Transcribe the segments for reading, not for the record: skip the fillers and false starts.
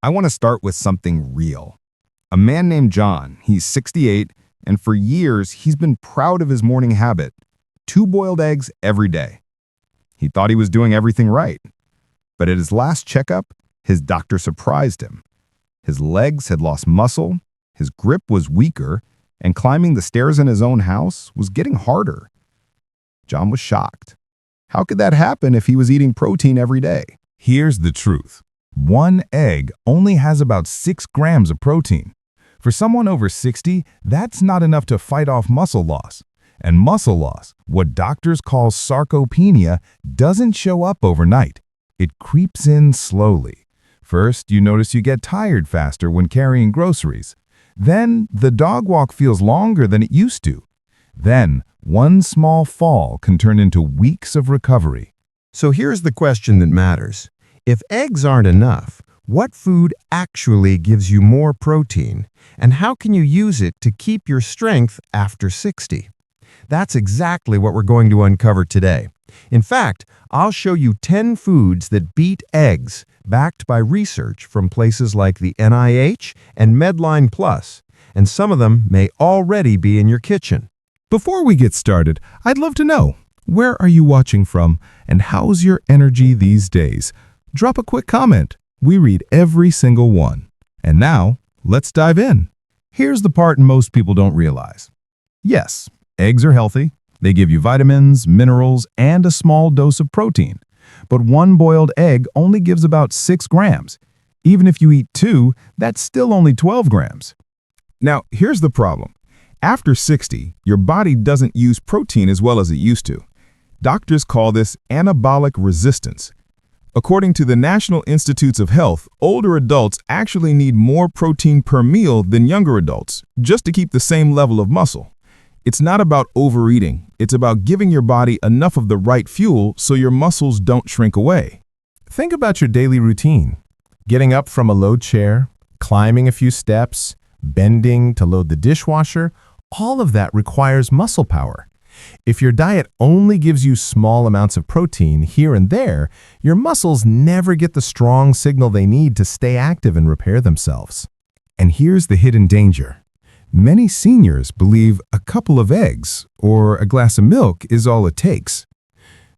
I want to start with something real. A man named John, he's 68, and for years he's been proud of his morning habit: 2 boiled eggs every day. He thought he was doing everything right. But at his last checkup, his doctor surprised him. His legs had lost muscle, his grip was weaker, and climbing the stairs in his own house was getting harder. John was shocked. How could that happen if he was eating protein every day? Here's the truth. One egg only has about 6 grams of protein. For someone over 60, that's not enough to fight off muscle loss. And muscle loss, what doctors call sarcopenia, doesn't show up overnight. It creeps in slowly. First, you notice you get tired faster when carrying groceries. Then, the dog walk feels longer than it used to. Then, one small fall can turn into weeks of recovery. So here's the question that matters. If eggs aren't enough, what food actually gives you more protein, and how can you use it to keep your strength after 60? That's exactly what we're going to uncover today. In fact, I'll show you 10 foods that beat eggs, backed by research from places like the NIH and MedlinePlus, and some of them may already be in your kitchen. Before we get started, I'd love to know, where are you watching from, and how's your energy these days? Drop a quick comment. We read every single one. And now, let's dive in. Here's the part most people don't realize. Yes, eggs are healthy. They give you vitamins, minerals, and a small dose of protein. But one boiled egg only gives about 6 grams. Even if you eat 2, that's still only 12 grams. Now, here's the problem. After 60, your body doesn't use protein as well as it used to. Doctors call this anabolic resistance. According to the National Institutes of Health, older adults actually need more protein per meal than younger adults, just to keep the same level of muscle. It's not about overeating, it's about giving your body enough of the right fuel so your muscles don't shrink away. Think about your daily routine. Getting up from a low chair, climbing a few steps, bending to load the dishwasher, all of that requires muscle power. If your diet only gives you small amounts of protein here and there, your muscles never get the strong signal they need to stay active and repair themselves. And here's the hidden danger. Many seniors believe a couple of eggs or a glass of milk is all it takes.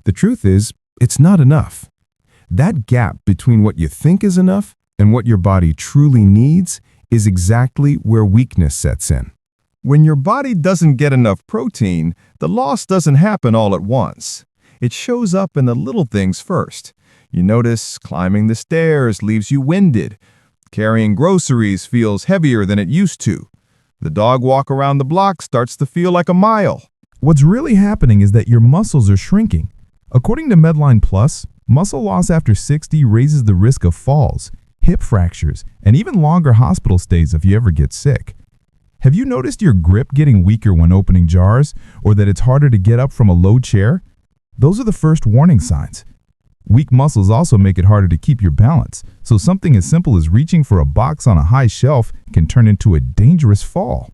The truth is, it's not enough. That gap between what you think is enough and what your body truly needs is exactly where weakness sets in. When your body doesn't get enough protein, the loss doesn't happen all at once. It shows up in the little things first. You notice climbing the stairs leaves you winded. Carrying groceries feels heavier than it used to. The dog walk around the block starts to feel like a mile. What's really happening is that your muscles are shrinking. According to MedlinePlus, muscle loss after 60 raises the risk of falls, hip fractures, and even longer hospital stays if you ever get sick. Have you noticed your grip getting weaker when opening jars, or that it's harder to get up from a low chair? Those are the first warning signs. Weak muscles also make it harder to keep your balance, so something as simple as reaching for a box on a high shelf can turn into a dangerous fall.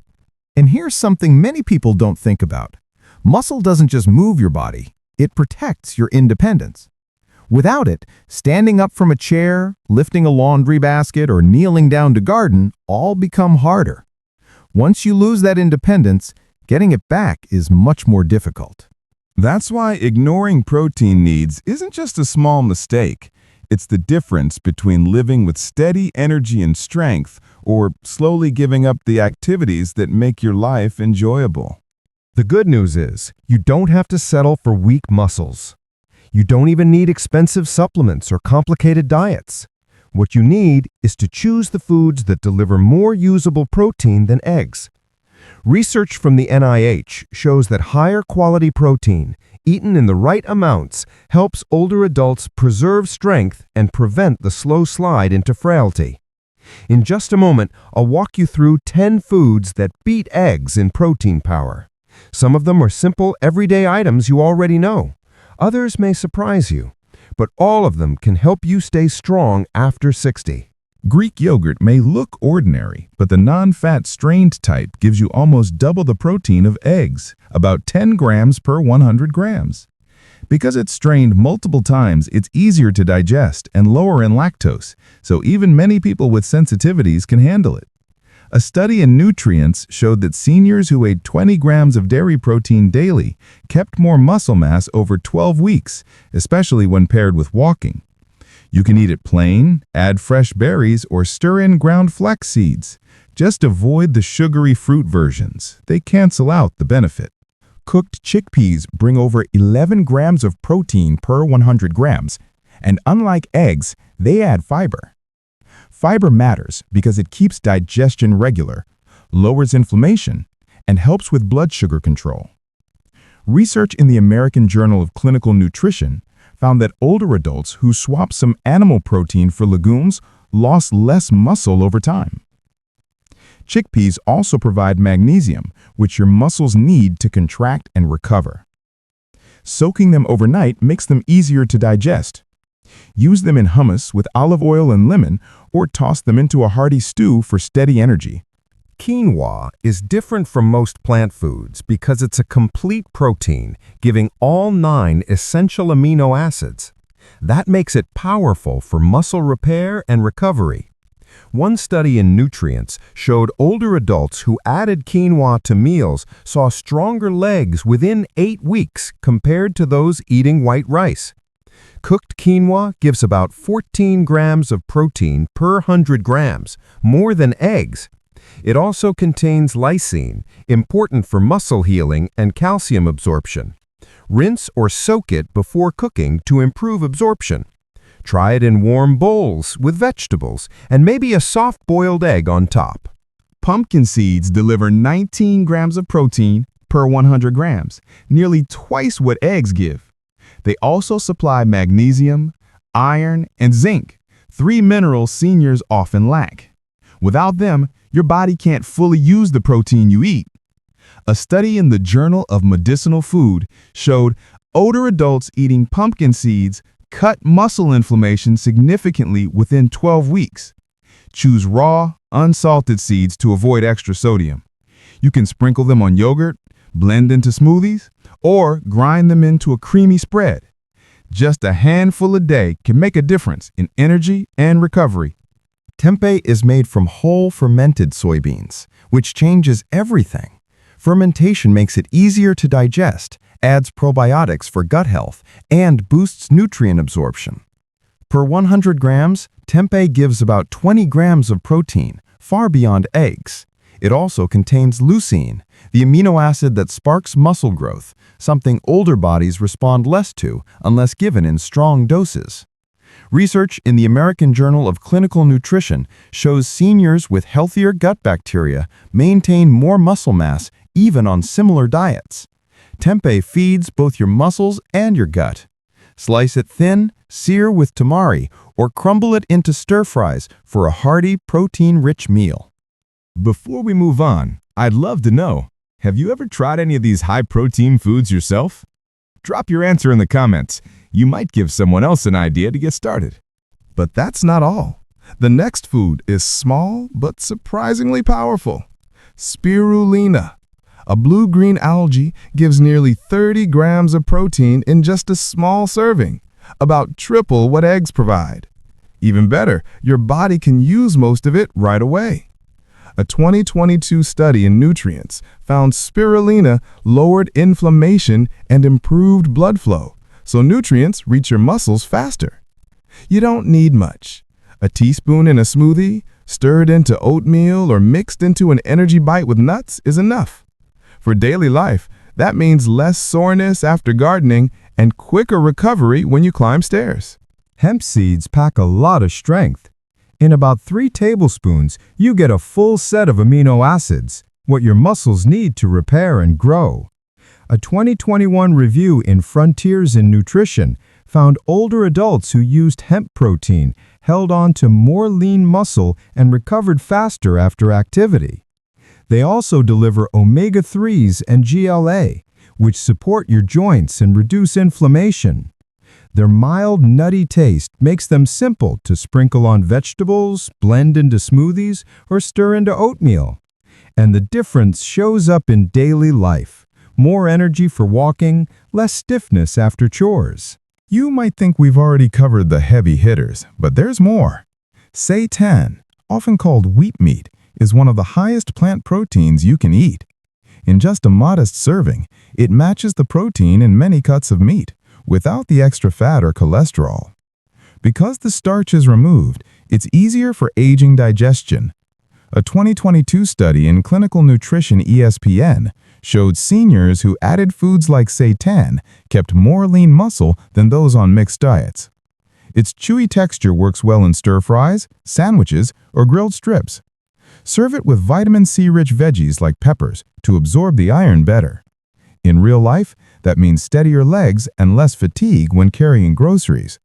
And here's something many people don't think about. Muscle doesn't just move your body, it protects your independence. Without it, standing up from a chair, lifting a laundry basket, or kneeling down to garden all become harder. Once you lose that independence, getting it back is much more difficult. That's why ignoring protein needs isn't just a small mistake. It's the difference between living with steady energy and strength or slowly giving up the activities that make your life enjoyable. The good news is, you don't have to settle for weak muscles. You don't even need expensive supplements or complicated diets. What you need is to choose the foods that deliver more usable protein than eggs. Research from the NIH shows that higher quality protein, eaten in the right amounts, helps older adults preserve strength and prevent the slow slide into frailty. In just a moment, I'll walk you through 10 foods that beat eggs in protein power. Some of them are simple, everyday items you already know. Others may surprise you, but all of them can help you stay strong after 60. Greek yogurt may look ordinary, but the non-fat strained type gives you almost double the protein of eggs, about 10 grams per 100 grams. Because it's strained multiple times, it's easier to digest and lower in lactose, so even many people with sensitivities can handle it. A study in Nutrients showed that seniors who ate 20 grams of dairy protein daily kept more muscle mass over 12 weeks, especially when paired with walking. You can eat it plain, add fresh berries, or stir in ground flax seeds. Just avoid the sugary fruit versions. They cancel out the benefit. Cooked chickpeas bring over 11 grams of protein per 100 grams, and unlike eggs, they add fiber. Fiber matters because it keeps digestion regular, lowers inflammation, and helps with blood sugar control. Research in the American Journal of Clinical Nutrition found that older adults who swapped some animal protein for legumes lost less muscle over time. Chickpeas also provide magnesium, which your muscles need to contract and recover. Soaking them overnight makes them easier to digest. Use them in hummus with olive oil and lemon, or toss them into a hearty stew for steady energy. Quinoa is different from most plant foods because it's a complete protein, giving all 9 essential amino acids. That makes it powerful for muscle repair and recovery. One study in Nutrients showed older adults who added quinoa to meals saw stronger legs within 8 weeks compared to those eating white rice. Cooked quinoa gives about 14 grams of protein per 100 grams, more than eggs. It also contains lysine, important for muscle healing and calcium absorption. Rinse or soak it before cooking to improve absorption. Try it in warm bowls with vegetables and maybe a soft-boiled egg on top. Pumpkin seeds deliver 19 grams of protein per 100 grams, nearly twice what eggs give. They also supply magnesium, iron, and zinc, 3 minerals seniors often lack. Without them, your body can't fully use the protein you eat. A study in the Journal of Medicinal Food showed older adults eating pumpkin seeds cut muscle inflammation significantly within 12 weeks. Choose raw, unsalted seeds to avoid extra sodium. You can sprinkle them on yogurt, blend into smoothies, or grind them into a creamy spread. Just a handful a day can make a difference in energy and recovery. Tempeh is made from whole fermented soybeans, which changes everything. Fermentation makes it easier to digest, adds probiotics for gut health, and boosts nutrient absorption. Per 100 grams, tempeh gives about 20 grams of protein, far beyond eggs. It also contains leucine, the amino acid that sparks muscle growth, something older bodies respond less to unless given in strong doses. Research in the American Journal of Clinical Nutrition shows seniors with healthier gut bacteria maintain more muscle mass even on similar diets. Tempeh feeds both your muscles and your gut. Slice it thin, sear with tamari, or crumble it into stir-fries for a hearty, protein-rich meal. Before we move on, I'd love to know, have you ever tried any of these high-protein foods yourself? Drop your answer in the comments. You might give someone else an idea to get started. But that's not all. The next food is small but surprisingly powerful. Spirulina. A blue-green algae gives nearly 30 grams of protein in just a small serving, about triple what eggs provide. Even better, your body can use most of it right away. A 2022 study in Nutrients found spirulina lowered inflammation and improved blood flow, so nutrients reach your muscles faster. You don't need much. A teaspoon in a smoothie, stirred into oatmeal, or mixed into an energy bite with nuts is enough. For daily life, that means less soreness after gardening and quicker recovery when you climb stairs. Hemp seeds pack a lot of strength. In about 3 tablespoons, you get a full set of amino acids, what your muscles need to repair and grow. A 2021 review in Frontiers in Nutrition found older adults who used hemp protein held on to more lean muscle and recovered faster after activity. They also deliver omega-3s and GLA, which support your joints and reduce inflammation. Their mild, nutty taste makes them simple to sprinkle on vegetables, blend into smoothies, or stir into oatmeal. And the difference shows up in daily life, More energy for walking, less stiffness after chores. You might think we've already covered the heavy hitters, but there's more. Seitan, often called wheat meat, is one of the highest plant proteins you can eat. In just a modest serving, it matches the protein in many cuts of meat, without the extra fat or cholesterol. Because the starch is removed, it's easier for aging digestion. A 2022 study in Clinical Nutrition ESPN showed seniors who added foods like seitan kept more lean muscle than those on mixed diets. Its chewy texture works well in stir-fries, sandwiches, or grilled strips. Serve it with vitamin C-rich veggies like peppers to absorb the iron better. In real life, that means steadier legs and less fatigue when carrying groceries.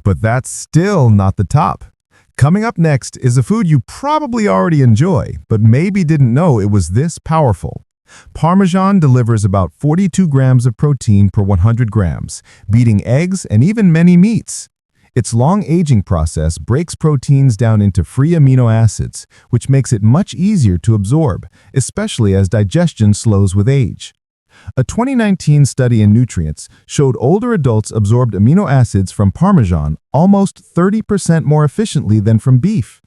But that's still not the top. Coming up next is a food you probably already enjoy, but maybe didn't know it was this powerful. Parmesan delivers about 42 grams of protein per 100 grams, beating eggs and even many meats. Its long aging process breaks proteins down into free amino acids, which makes it much easier to absorb, especially as digestion slows with age. A 2019 study in Nutrients showed older adults absorbed amino acids from Parmesan almost 30% more efficiently than from beef.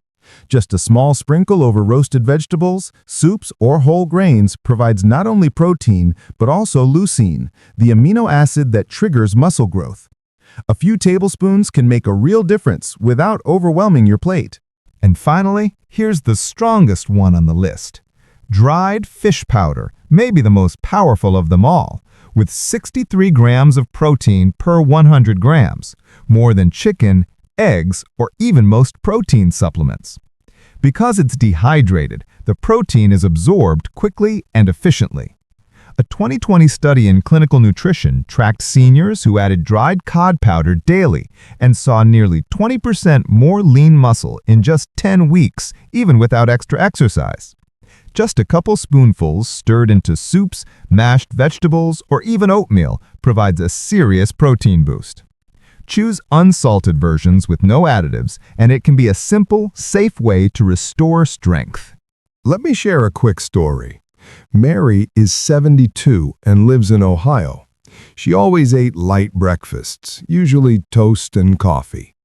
Just a small sprinkle over roasted vegetables, soups, or whole grains provides not only protein, but also leucine, the amino acid that triggers muscle growth. A few tablespoons can make a real difference without overwhelming your plate. And finally, here's the strongest one on the list. Dried fish powder, maybe the most powerful of them all, with 63 grams of protein per 100 grams, more than chicken, eggs, or even most protein supplements. Because it's dehydrated, the protein is absorbed quickly and efficiently. A 2020 study in Clinical Nutrition tracked seniors who added dried cod powder daily and saw nearly 20% more lean muscle in just 10 weeks, even without extra exercise. Just a couple spoonfuls stirred into soups, mashed vegetables, or even oatmeal provides a serious protein boost. Choose unsalted versions with no additives, and it can be a simple, safe way to restore strength. Let me share a quick story. Mary is 72 and lives in Ohio. She always ate light breakfasts, usually toast and coffee.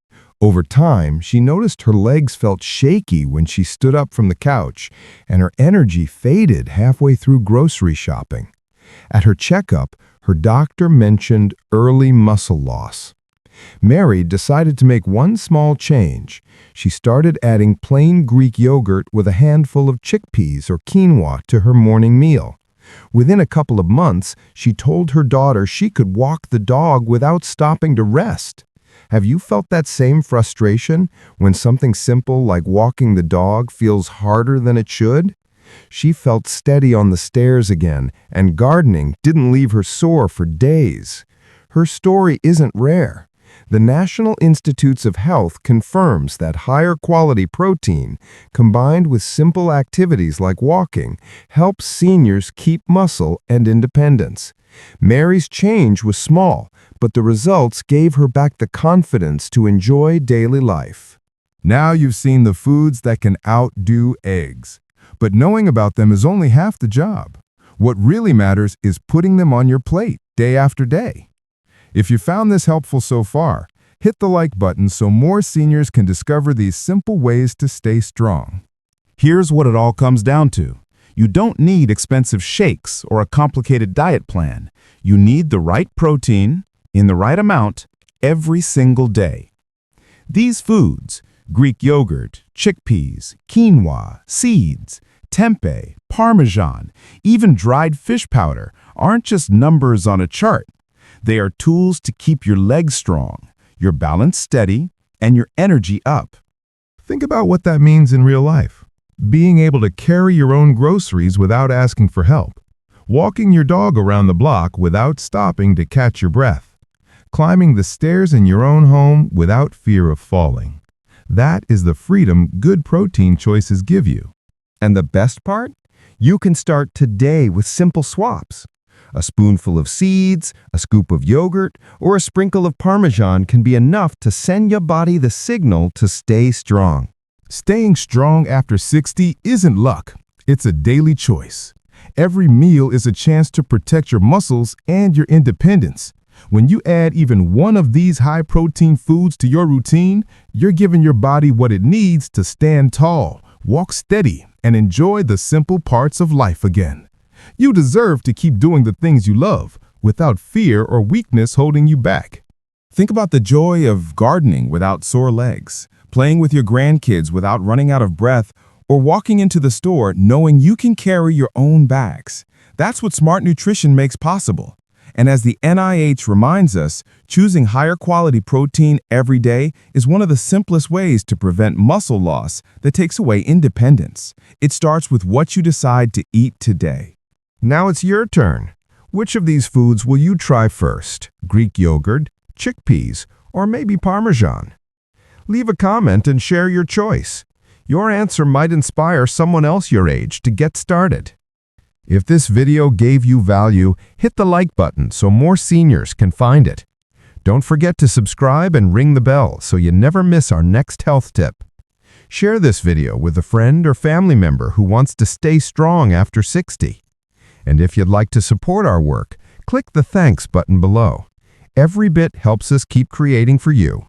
Over time, she noticed her legs felt shaky when she stood up from the couch, and her energy faded halfway through grocery shopping. At her checkup, her doctor mentioned early muscle loss. Mary decided to make one small change. She started adding plain Greek yogurt with a handful of chickpeas or quinoa to her morning meal. Within a couple of months, she told her daughter she could walk the dog without stopping to rest. Have you felt that same frustration when something simple like walking the dog feels harder than it should? She felt steady on the stairs again, and gardening didn't leave her sore for days. Her story isn't rare. The National Institutes of Health confirms that higher quality protein, combined with simple activities like walking, helps seniors keep muscle and independence. Mary's change was small, but the results gave her back the confidence to enjoy daily life. Now you've seen the foods that can outdo eggs. But knowing about them is only half the job. What really matters is putting them on your plate day after day. If you found this helpful so far, hit the like button so more seniors can discover these simple ways to stay strong. Here's what it all comes down to. You don't need expensive shakes or a complicated diet plan. You need the right protein, in the right amount, every single day. These foods, Greek yogurt, chickpeas, quinoa, seeds, tempeh, parmesan, even dried fish powder, aren't just numbers on a chart. They are tools to keep your legs strong, your balance steady, and your energy up. Think about what that means in real life. Being able to carry your own groceries without asking for help. Walking your dog around the block without stopping to catch your breath. Climbing the stairs in your own home without fear of falling. That is the freedom good protein choices give you. And the best part? You can start today with simple swaps. A spoonful of seeds, a scoop of yogurt, or a sprinkle of Parmesan can be enough to send your body the signal to stay strong. Staying strong after 60 isn't luck. It's a daily choice. Every meal is a chance to protect your muscles and your independence. When you add even one of these high-protein foods to your routine, you're giving your body what it needs to stand tall, walk steady, and enjoy the simple parts of life again. You deserve to keep doing the things you love, without fear or weakness holding you back. Think about the joy of gardening without sore legs, playing with your grandkids without running out of breath, or walking into the store knowing you can carry your own bags. That's what smart nutrition makes possible. And as the NIH reminds us, choosing higher quality protein every day is one of the simplest ways to prevent muscle loss that takes away independence. It starts with what you decide to eat today. Now it's your turn. Which of these foods will you try first? Greek yogurt, chickpeas, or maybe Parmesan? Leave a comment and share your choice. Your answer might inspire someone else your age to get started. If this video gave you value, hit the like button so more seniors can find it. Don't forget to subscribe and ring the bell so you never miss our next health tip. Share this video with a friend or family member who wants to stay strong after 60. And if you'd like to support our work, click the thanks button below. Every bit helps us keep creating for you.